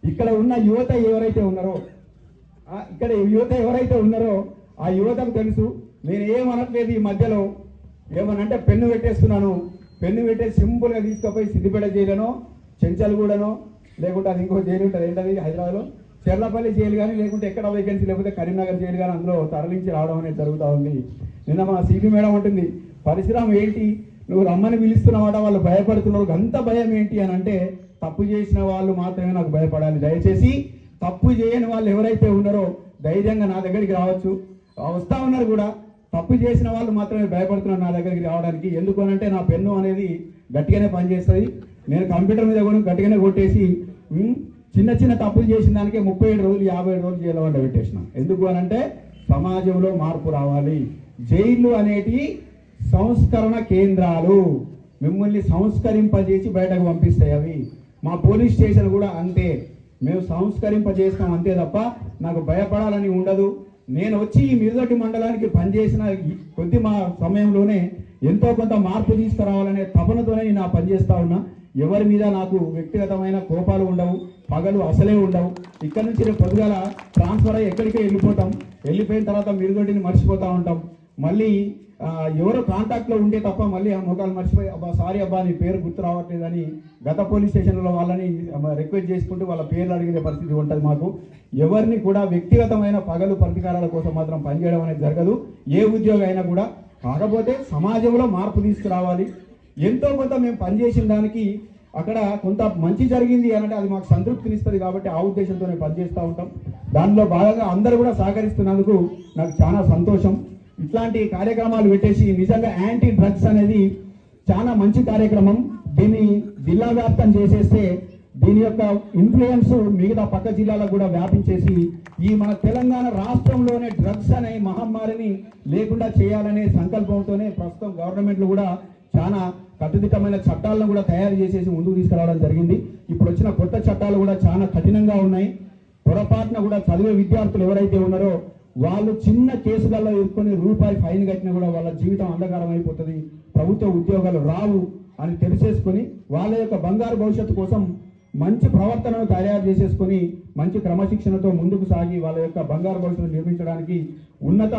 ఇక్కడ ఉన్న యువత ఎవరైతే ఉన్నారో ఆ యువతకు తెలుసు. నేను ఏమనట్లేదు ఈ మధ్యలో, ఏమనంటే పెన్ను పెట్టేస్తున్నాను, పెన్ను పెట్టేసి సింపుల్గా తీసుకుపోయి సిద్దిపేట జైలునో చెంచల్గూడనో లేకుంటే అది ఇంకో జైలు ఉంటుంది, ఏంటది హైదరాబాద్లో చెర్లపల్లి జైలు కానీ, లేకుంటే ఎక్కడ వేకెన్సీ లేకపోతే కరీంనగర్ జైలు కానీ అందులో తరలించి రావడం అనేది జరుగుతూ ఉంది. నిన్న మా సిపి మేడం ఉంటుంది, పరిశ్రమ ఏంటి నువ్వు రమ్మని పిలుస్తున్నావాట, వాళ్ళు భయపడుతున్నారు, అంత భయం ఏంటి అని అంటే, తప్పు చేసిన వాళ్ళు మాత్రమే నాకు భయపడాలి. దయచేసి తప్పు చేయని వాళ్ళు ఎవరైతే ఉన్నారో ధైర్యంగా నా దగ్గరికి రావచ్చు, వస్తూ ఉన్నారు కూడా. తప్పు చేసిన వాళ్ళు మాత్రమే భయపడుతున్నారు నా దగ్గరికి రావడానికి. ఎందుకు అనంటే నా పెన్ను అనేది గట్టిగానే పనిచేస్తుంది. నేను కంప్యూటర్ మీద కూడా గట్టిగానే కొట్టేసి చిన్న చిన్న తప్పులు చేసిన దానికే 37 రోజులు 50 రోజులు జైలు వంట పెట్టేసిన. ఎందుకు అనంటే సమాజంలో మార్పు రావాలి. జైళ్ళు అనేటి సంస్కరణ కేంద్రాలు, మిమ్మల్ని సంస్కరింపజేసి బయటకు పంపిస్తాయి అవి. మా పోలీస్ స్టేషన్ కూడా అంతే, మేము సంస్కరింపజేస్తాం అంతే తప్ప నాకు భయపడాలని ఉండదు. నేను వచ్చి ఈ మిరుదొడ్డి మండలానికి పనిచేసిన కొద్ది మా సమయంలోనే ఎంతో కొంత మార్పు తీసుకురావాలనే తపనతోనే నేను పనిచేస్తా ఉన్నా. ఎవరి మీద నాకు వ్యక్తిగతమైన కోపాలు ఉండవు, పగలు అసలే ఉండవు. ఇక్కడ నుంచి రేపు పొద్దుగాల ట్రాన్స్ఫర్ అయ్యి ఎక్కడికే వెళ్ళిపోతాం, వెళ్ళిపోయిన తర్వాత మిరుదొడ్డిని మర్చిపోతూ ఉంటాం. మళ్ళీ ఎవరో కాంటాక్ట్లో ఉంటే తప్ప మళ్ళీ ఆ ముఖాలు మర్చిపోయి అబ్బా సారీ అబ్బా నీ పేరు గుర్తు రావట్లేదని గత పోలీస్ స్టేషన్లో వాళ్ళని రిక్వెస్ట్ చేసుకుంటూ వాళ్ళ పేర్లు అడిగే పరిస్థితి ఉంటుంది మాకు. ఎవరిని కూడా వ్యక్తిగతమైన పగలు ప్రతీకారాల కోసం మాత్రం పనిచేయడం అనేది జరగదు, ఏ ఉద్యోగం అయినా కూడా. కాకపోతే సమాజంలో మార్పు తీసుకురావాలి. ఎంతో కొంత మేము పనిచేసిన దానికి అక్కడ కొంత మంచి జరిగింది అంటే అది మాకు సంతృప్తినిస్తుంది కాబట్టి ఆ ఉద్దేశంతోనే పనిచేస్తూ ఉంటాం. దానిలో భాగంగా అందరూ కూడా సహకరిస్తున్నందుకు నాకు చాలా సంతోషం. ఇట్లాంటి కార్యక్రమాలు పెట్టేసి నిజంగా యాంటీ డ్రగ్స్ అనేది చాలా మంచి కార్యక్రమం. దీన్ని జిల్లా వ్యాప్తం చేసేస్తే దీని యొక్క ఇన్ఫ్లుయెన్స్ మిగతా పక్క జిల్లాలకు కూడా వ్యాపించేసి ఈ మన తెలంగాణ రాష్ట్రంలోనే డ్రగ్స్ అనే మహమ్మారిని లేకుండా చేయాలనే సంకల్పంతోనే ప్రస్తుతం గవర్నమెంట్లు కూడా చాలా కట్టుదిట్టమైన చట్టాలను కూడా తయారు చేసేసి ముందుకు తీసుకురావడం జరిగింది. ఇప్పుడు వచ్చిన కొత్త చట్టాలు కూడా చాలా కఠినంగా ఉన్నాయి. పొరపాటున కూడా చదివే విద్యార్థులు ఎవరైతే ఉన్నారో వాళ్ళు చిన్న కేసులలో ఇరుక్కొని రూపాయి ఫైన్ కట్టినా కూడా వాళ్ళ జీవితం అంధకారం అయిపోతుంది, ప్రభుత్వ ఉద్యోగాలు రావు అని తెలిసేసుకొని వాళ్ళ యొక్క బంగారు భవిష్యత్తు కోసం మంచి ప్రవర్తనను తయారు చేసేసుకొని మంచి క్రమశిక్షణతో ముందుకు సాగి వాళ్ళ యొక్క బంగారు భవిష్యత్తు నిర్మించడానికి ఉన్నత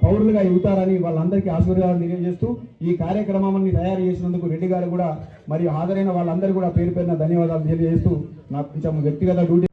పౌరులుగా ఎదుగుతారని వాళ్ళందరికీ ఆశీర్వాదాలు తెలియజేస్తూ ఈ కార్యక్రమాన్ని తయారు చేసినందుకు రెడ్డి గారు కూడా మరియు హాజరైన వాళ్ళందరూ కూడా పేరు పేరున ధన్యవాదాలు తెలియజేస్తూ నాకు కొంచెం వ్యక్తిగత డ్యూటీ